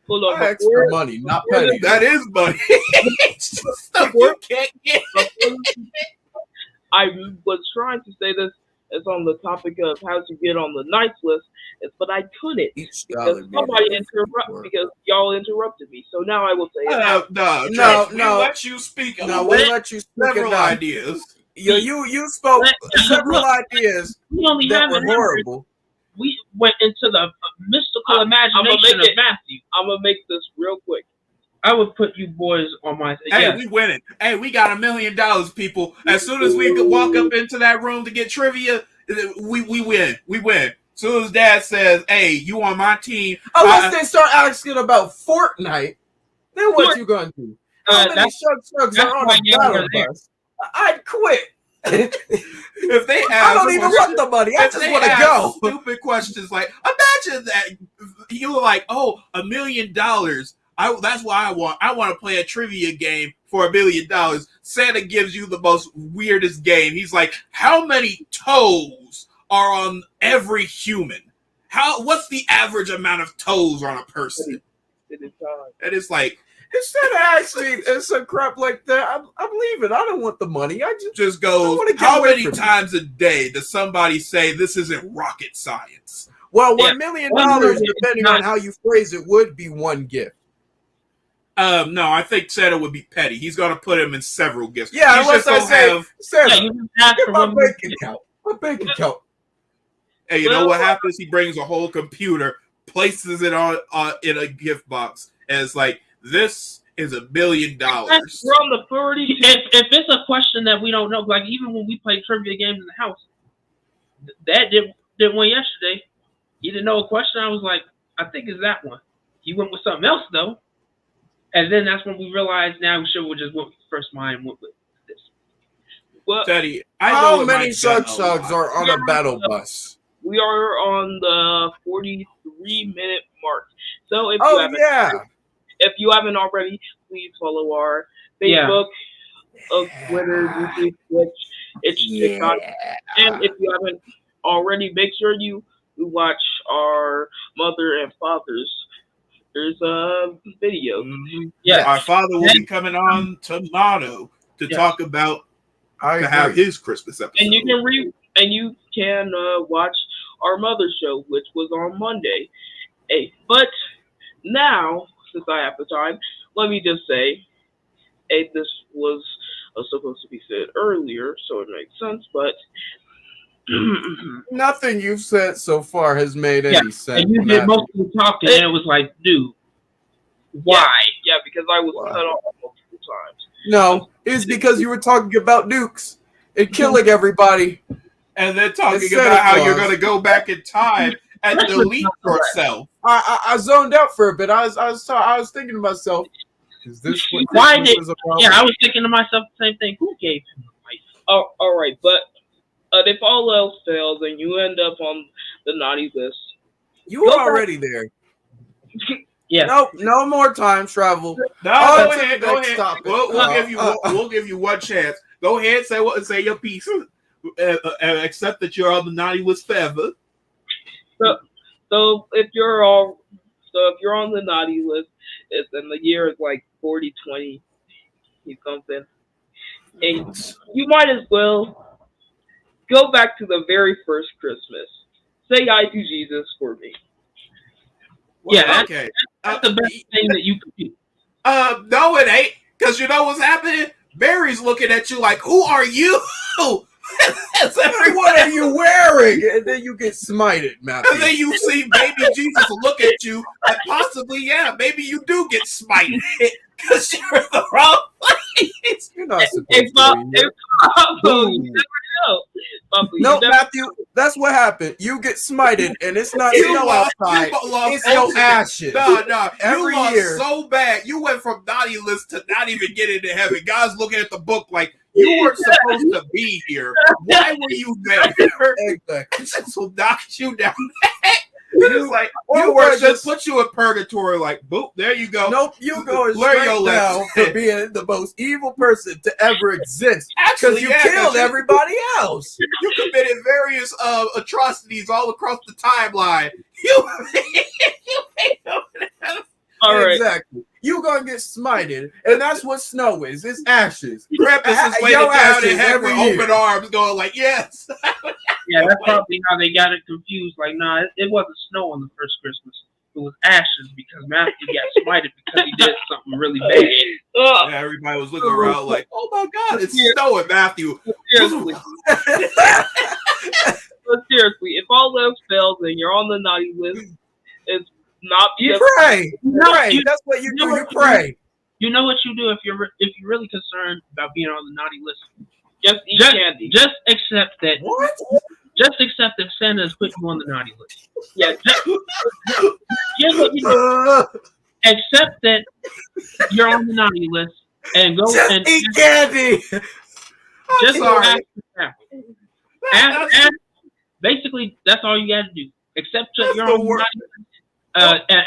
Hold on. Extra money, not pennies. That is money. It's just stuff you can't get. I was trying to say this as on the topic of how to get on the nice list, but I couldn't because because y'all interrupted me. So now I will say it. No. We let you speak. No, we let you speak. Several ideas. You spoke several ideas We only that have were an hour. horrible. We went into the mystical imagination of Matthew. I'm gonna make this real quick. I would put you boys on my. Hey, Yes. we winning. Hey, we got $1 million, people. As soon as we walk up into that room to get trivia, we win. We win. As soon as Dad says, "Hey, you on my team?" Unless they start asking about Fortnite, then what you gonna do? How many Shugs are on a battle bus? I'd quit. If they I don't even want the money. I if just they want to ask go. Stupid questions like, imagine that you were like, $1 million. That's what I want. I want to play a trivia game for $1 million. Santa gives you the most weirdest game. He's like, how many toes are on every human? What's the average amount of toes on a person? And it's like, Instead of asking some crap like that, I'm leaving. I don't want the money. I just go, how many times a day does somebody say this isn't rocket science? Well, $1 million, depending on how you phrase it, would be one gift. No, I think Santa would be petty. He's going to put him in several gifts. Yeah, unless I say, Santa, get my bank account. My bank account. Hey, you know what happens? He brings a whole computer, places it on in a gift box, and it's like, this is $1 million. We're on the 30. If it's a question that we don't know, like even when we play trivia games in the house, Dad did one yesterday. He didn't know a question. I was like, I think it's that one. He went with something else though, and then that's when we realized now we should have just went with the first mind went with this. Well, Teddy, how many Shugs are on a battle bus? We are on the 43-minute mark. So if you haven't already, please follow our Facebook, Twitter, YouTube, Twitch, TikTok. And if you haven't already, make sure you watch our Mother and Father's. There's a video. Mm-hmm. Yeah, our father will be coming on tomorrow to talk about to have his Christmas episode. And you can watch our Mother show, which was on Monday. Hey, but now, since I have the time, let me just say, this was supposed to be said earlier, so it makes sense, but nothing you've said so far has made any sense. And you did most of the talking, and it was like, dude, why? Yeah, because I was cut off multiple times. No, it's because you were talking about nukes and killing everybody. And then talking about how you're going to go back in time and delete yourself. I zoned out for a bit. I was thinking to myself, is this what this was about? Yeah, I was thinking to myself the same thing. Who gave him life? Oh, all right, but if all else fails and you end up on the naughty list, you were already there. Yeah. Nope, no more time travel. No, go ahead. We'll give you one chance. Go ahead, say your piece, accept that you're on the naughty list forever. So if you're on the naughty list, and the year is like 4020 something, and you might as well go back to the very first Christmas. Say "I do Jesus" for me. Well, yeah, okay. That's the best thing that you could do. No, it ain't, because you know what's happening. Barry's looking at you like, "Who are you? That's every What are you wearing? And then you get smited, Matthew. And then you see baby Jesus look at you and possibly, yeah, maybe you do get smited because you're in the wrong place. You're not supposed Hey, to Bob, be here. Bob, you Boom. never know. Bob, you No, never Matthew, that's what happened. You get smited, and it's not You snow lost- outside. you lost It's your ultimate- ashes. No, Every you lost year. so bad. You went from naughty list to not even getting to heaven. God's looking at the book like, you weren't supposed to be here. Why were you there? Exactly. This will knock you down. It's like, Or you we're were just just- put you in purgatory, like, boop, there you go. Nope, you going Learn straight your down lesson. for being the most evil person to ever exist. Actually, Because you yeah, killed 'cause you- everybody else. You committed various atrocities all across the timeline. You All right. Exactly. You gonna get smited, and that's what snow is. It's ashes. Krampus is Your waiting down ashes in heaven with every year. open arms, going like, yes. Yeah, that's probably how they got it confused. Like, nah, it wasn't snow on the first Christmas. It was ashes because Matthew got smited because he did something really bad. Ugh, Yeah, everybody was looking around like, oh my God, it's Yeah. snowing, Matthew. seriously. But seriously, if all else fails and you're on the naughty list, it's not You just pray. No, Pray. you- That's what you you do. know You what- pray. You know what you do if you're really concerned about being on the naughty list? just eat Just, candy. just accept that. What? Just accept that Santa has put you on the naughty list. Yeah, Here's what you do. Accept that you're on the naughty list and go Just and eat candy. just go sorry. ask the family. Basically, that's all you got to do. Accept that you're the on the worst. naughty list. And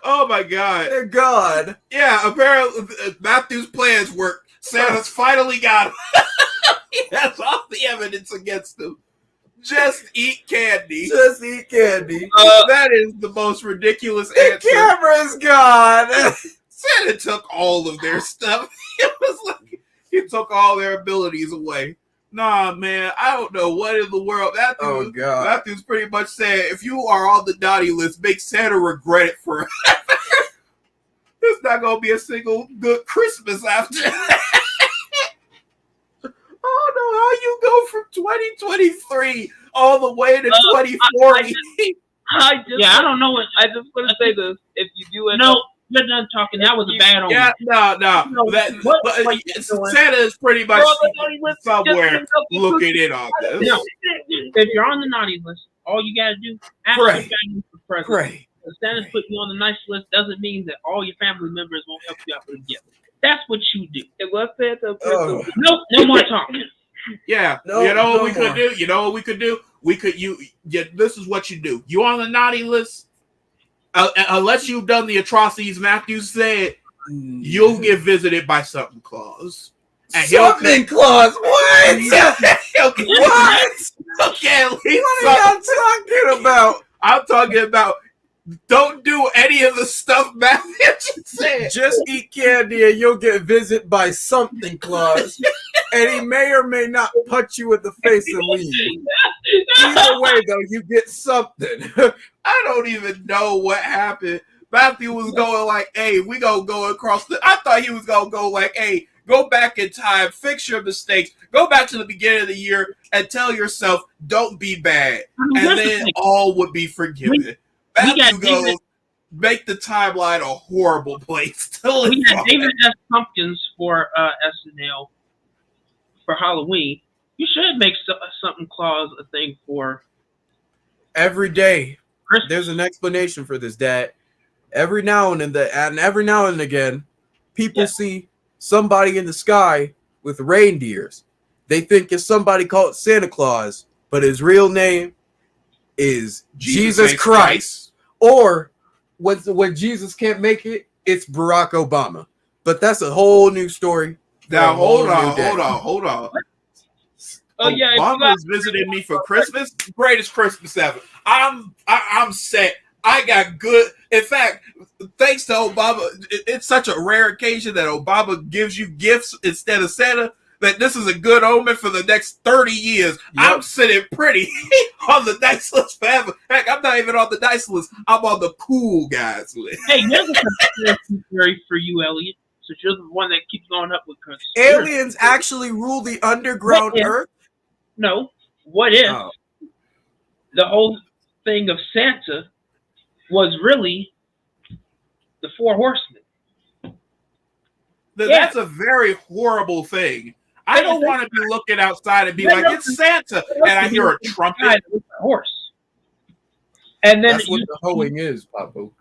Oh my God. Dear God. Yeah, apparently Matthew's plans worked. Santa's finally got him. That's all the evidence against him. Just eat candy. Just eat candy. That is the most ridiculous The answer. camera's gone. Santa took all of their stuff. It was like he took all their abilities away. Nah, man, I don't know what in the world. Oh, God. Matthew's pretty much saying, if you are on the naughty list, make Santa regret it forever. There's not gonna be a single good Christmas after that. I don't know how you go from 2023 all the way to 2040. I just yeah, I don't know what. I just want to say this: if you do end No, up, you're done talking. That was a bad omen. Yeah, no. No, what you doing? Santa is pretty much you're on the naughty list, just somewhere end up with looking in on this. No. If you're on the naughty list, all you gotta do ask Pray. your family for presents. Pray. If Santa's putting you on the nice list doesn't mean that all your family members won't help you out with a gift. That's what you do. If let's say it's a Oh. person, No more talking. Yeah, No, you know what no we could more. do? You know what we could do? This is what you do. You on the naughty list? Unless you've done the atrocities Matthew said, you'll get visited by Something Claus. And Something Claus. What? What? Okay, at least What are y'all talking about? I'm talking about don't do any of the stuff Matthew just said. Just eat candy and you'll get visited by something Claus. And he may or may not punch you in the face and leave. Either way, though, you get something. I don't even know what happened. Matthew was going like, hey, we gonna go across the... I thought he was gonna go like, hey, go back in time, fix your mistakes, go back to the beginning of the year and tell yourself, don't be bad. And then all would be forgiven. Matthew goes, make the timeline a horrible place to live We had on. David S. Pumpkins for SNL for Halloween. You should make something Claus a thing for Every day, Christmas. there's an explanation for this, Dad. Every now and again, people see somebody in the sky with reindeers. They think it's somebody called Santa Claus, but his real name is Jesus Christ. Or when Jesus can't make it, it's Barack Obama. But that's a whole new story. Now, for a whole hold new on. day. oh yeah, if you got, Obama's visiting me for Christmas. Greatest Christmas ever. I'm set. I got good. In fact, thanks to Obama, it's such a rare occasion that Obama gives you gifts instead of Santa that this is a good omen for the next 30 years. I'm sitting pretty on the nice list forever. Heck, I'm not even on the nice list. I'm on the cool guys list. Hey, here's a conspiracy theory for you, Elliot. since you're the one that keeps going up with conspiracy. Aliens actually rule the underground What if- Earth? No. What if Oh. the whole thing of Santa was really the Four Horsemen? That's a very horrible thing. I don't want to be looking outside and be like, it's Santa, and I hear a trumpet. With a horse. And then That's what the hoeing is, Pablo.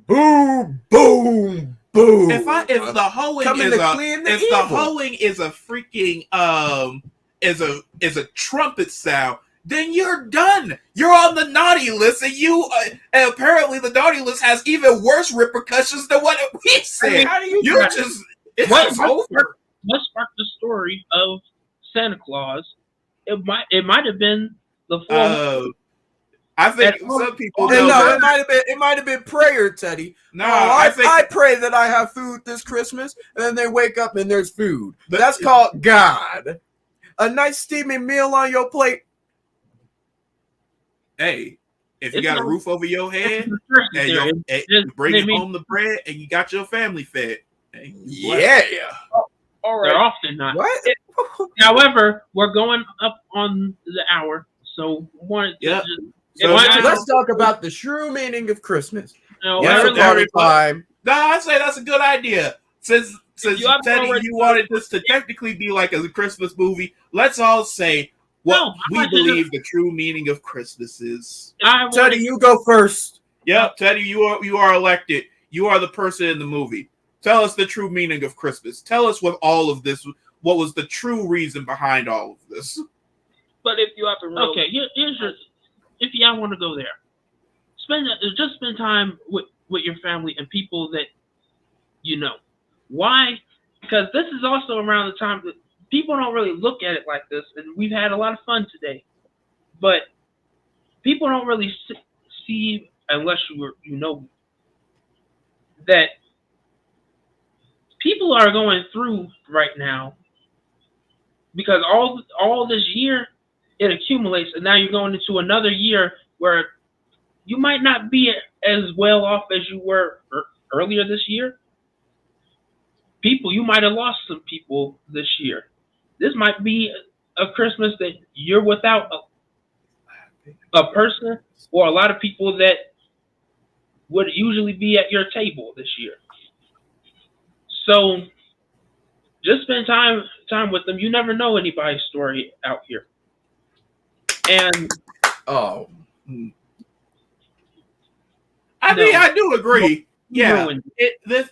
Boom, boom, boom. If the hoeing Coming is to a clean the if the evil. hoeing is a freaking is a trumpet sound, then you're done. You're on the naughty list, and and apparently the naughty list has even worse repercussions than what we said. How do you You're just it's over. What sparked the story of Santa Claus? It might have been the Four. I think some people And know. no, it might have been prayer, Teddy. No, I pray that I have food this Christmas, and then they wake up and there's food. But- That's called God. A nice steaming meal on your plate. Hey, if you It's got a not- roof over your head and It's you just- bring they mean- home the bread and you got your family fed, hey, Yeah. All They're right. often not. What? However, we're going up on the hour, so wanted to Yeah. just, So Why- now- Let's talk about the true meaning of Christmas. Yeah, Once so upon a time. No, I say that's a good idea. Since You haven't Teddy, already- you wanted this to technically be like a Christmas movie, let's all say what No, I we want to believe the true meaning of Christmas is. I want Teddy, you go first. Yep, Teddy, you are elected. You are the person in the movie. Tell us the true meaning of Christmas. Tell us what all of this, what was the true reason behind all of this. But if you haven't really, Okay, here's your. If y'all want to go there, spend time with your family and people that you know. Why? Because this is also around the time that people don't really look at it like this, and we've had a lot of fun today. But people don't really see, unless you know, that people are going through right now because all this year it accumulates, and now you're going into another year where you might not be as well off as you were earlier this year. You might have lost some people this year. This might be a Christmas that you're without a person or a lot of people that would usually be at your table this year. So just spend time with them. You never know anybody's story out here. And Oh. I mean, I do agree. Yeah, ruined this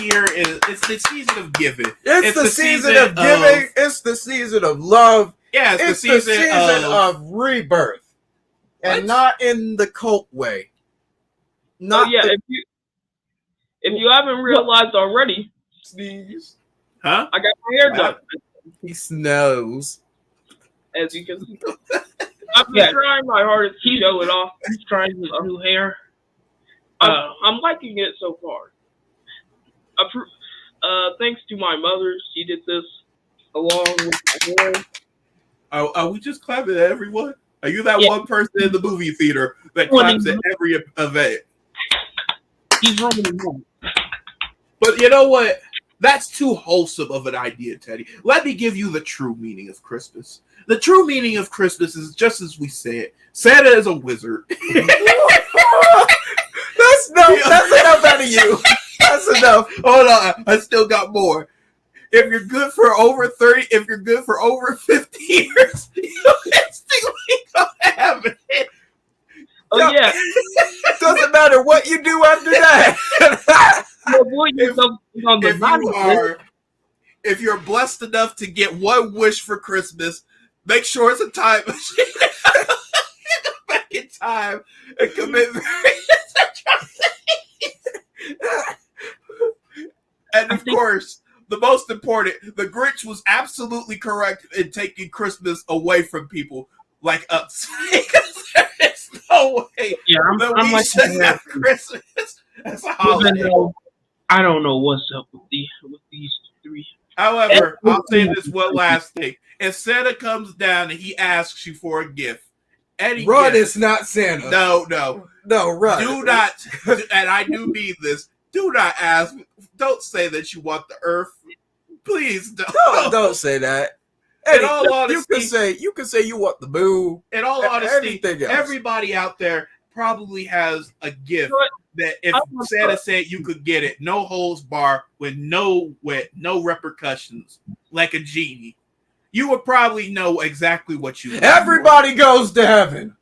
year it's the season of giving. It's the season of giving. It's the season of love. Yeah, It's the season of rebirth. And What? not in the cult way. Not yeah, the if you haven't realized already, sneeze. huh? I got my hair done. He snows. As you can see, I've been trying my hardest to show it off. He's trying his new hair. I'm liking it so far. Thanks to my mother, she did this along with my hair. Are we just clapping at everyone? Are you that Yeah. one person in the movie theater that claps at every event? He's ruining home. But you know what? That's too wholesome of an idea, Teddy. Let me give you the true meaning of Christmas. The true meaning of Christmas is just as we said. Santa is a wizard. That's enough out of you. That's enough. Hold on, I still got more. If you're good for over 30, if you're good for over 50 years, you instantly gonna have it. Oh yeah, Doesn't matter what you do after that. Your boy is on the If you're blessed enough to get one wish for Christmas, make sure it's a time machine. Back in time and commit and of course, the most important, the Grinch was absolutely correct in taking Christmas away from people like us. There's no way Yeah, that I'm we like should have Christmas as a holiday. I don't know what's up with these three. However, I'll say this one last thing. If Santa comes down and he asks you for a gift, any Run gift, is not Santa. no, No, run. do not, and I do mean this, Do not ask. Don't say that you want the Earth. Please don't. Don't say that. In all honesty, you can say you want the moon. In all honesty, everything else. Everybody out there probably has a gift that if I want Santa that. said you could get it, no holds bar, with no repercussions, like a genie. You would probably know exactly what you want. Everybody goes to heaven.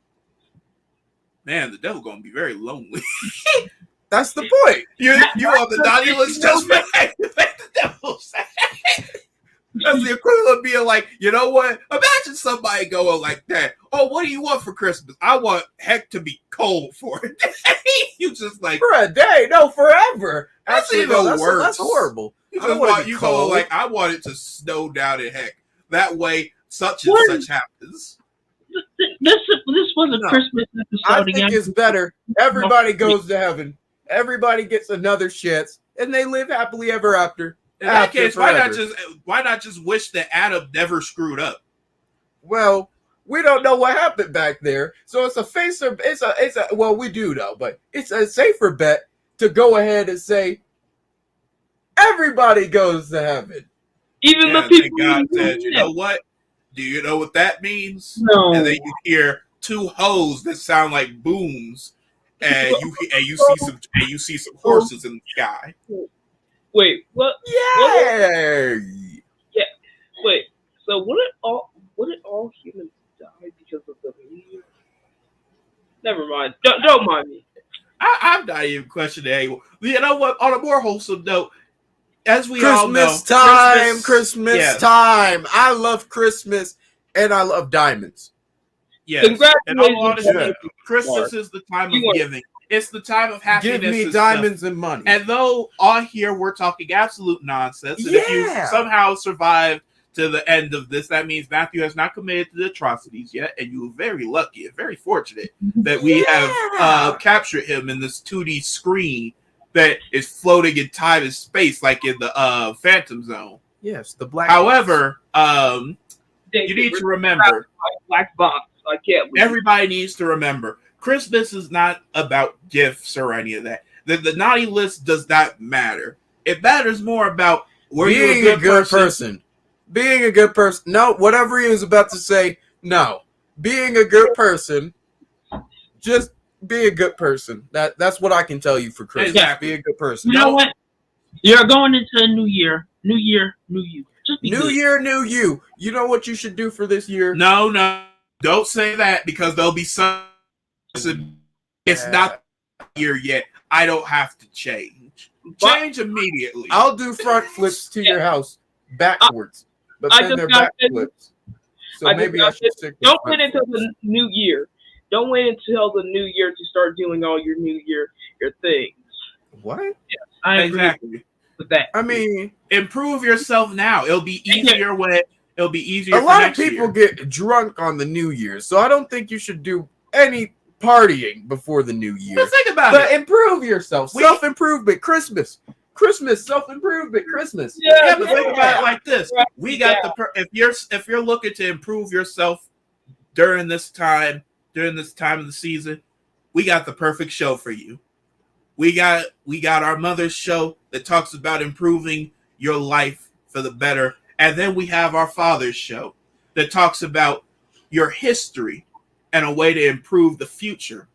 Man, the devil gonna be very lonely. That's the point. You on the naughty list just for the devil say. That's the equivalent of being like, you know what? Imagine somebody going like that. Oh, what do you want for Christmas? I want heck to be cold for a day. You just like, For a day? No, forever. That's Actually, even no, worse. That's horrible. you I just want want, you go like, I want it to snow down in heck. That way, such and such happens. This was a No. Christmas I episode think again. it's better. Everybody goes to heaven. Everybody gets another chance, and they live happily ever after. In that After case, forever. why not just wish that Adam never screwed up? Well, we don't know what happened back there, so it's a well, we do know, but it's a safer bet to go ahead and say everybody goes to heaven. Even Yeah, the people God who said, you know what? Do you know what that means? No. And then you hear two hoes that sound like booms, and you see some horses in the sky. Wait, what? Yeah. Wait, so wouldn't all humans die because of the meteor? Never mind. Don't mind me. I'm not even questioning anyone. You know what? On a more wholesome note, as we all know, Christmas yes. time. I love Christmas, and I love diamonds. Yes. Congratulations. In all honesty, Yeah. Christmas is the time of You are- giving. It's the time of happiness. Give me and diamonds stuff. and money. And though on here we're talking absolute nonsense, and if you Yeah. somehow survived to the end of this, that means Matthew has not committed the atrocities yet, and you were very lucky and very fortunate that we have captured him in this 2D screen that is floating in time and space, like in the Phantom Zone. Yes, the black. However, you need to remember, Black box. I can't. everybody needs to remember, Christmas is not about gifts or any of that. The naughty list does not matter. It matters more about being a good person. Being a good person. No, whatever he was about to say. No, being a good person. Just be a good person. That's what I can tell you for Christmas. Exactly. Be a good person. You know what? You're going into a new year. New year, new you. Just be New good. year, new you. You know what you should do for this year? No, don't say that, because there'll be some. It's not the year yet. I don't have to change. Change immediately. I'll do front flips to your house backwards, but I then just they're got back it. flips. So I maybe just I got should it. stick with Don't front wait until flips. the new year. Don't wait until the new year to start doing all your new year things. What? I agree Exactly. with that. I mean, Improve yourself now. It'll be easier when it'll be easier. a for lot of next people year. get drunk on the New Year, so I don't think you should do any partying before the New Year. But think about But it. improve yourself. We- Self-improvement. Christmas, self-improvement. Christmas. Yeah, but think about it like this: Right. we got if you're looking to improve yourself during this time of the season, we got the perfect show for you. We got our mother's show that talks about improving your life for the better, and then we have our father's show that talks about your history and a way to improve the future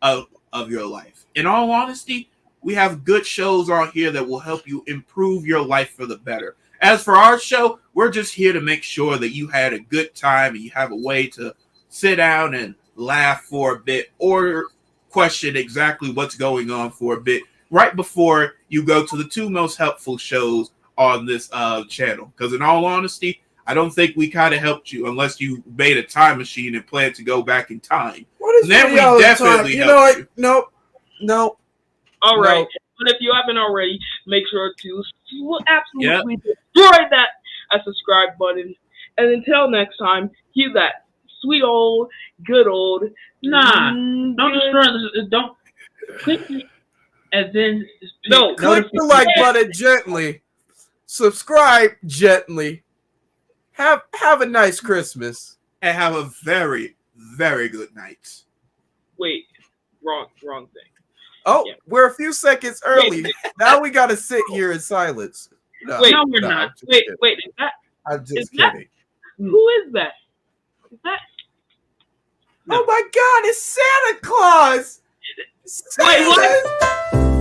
of your life. In all honesty, we have good shows on here that will help you improve your life for the better. As for our show, we're just here to make sure that you had a good time and you have a way to sit down and laugh for a bit or question exactly what's going on for a bit right before you go to the two most helpful shows on this channel. Because in all honesty, I don't think we kind of helped you unless you made a time machine and plan to go back in time. What is Then we video all the definitely time? You know help what? Nope. All right. No. But if you haven't already, make sure to absolutely destroy that subscribe button. And until next time, cue that sweet old, good old. Nah, don't destroy this. Don't click it, and then No, Click the like button gently. Subscribe gently. Have a nice Christmas. And have a very, very good night. Wait, wrong thing. Oh, Yeah. we're a few seconds early. Now we got to sit here in silence. No, Wait, No, we're not. I'm just Wait, kidding. wait, is that I'm just is that- kidding. who is that? Is that Oh my God! It's Santa Claus. Wait, what? Santa!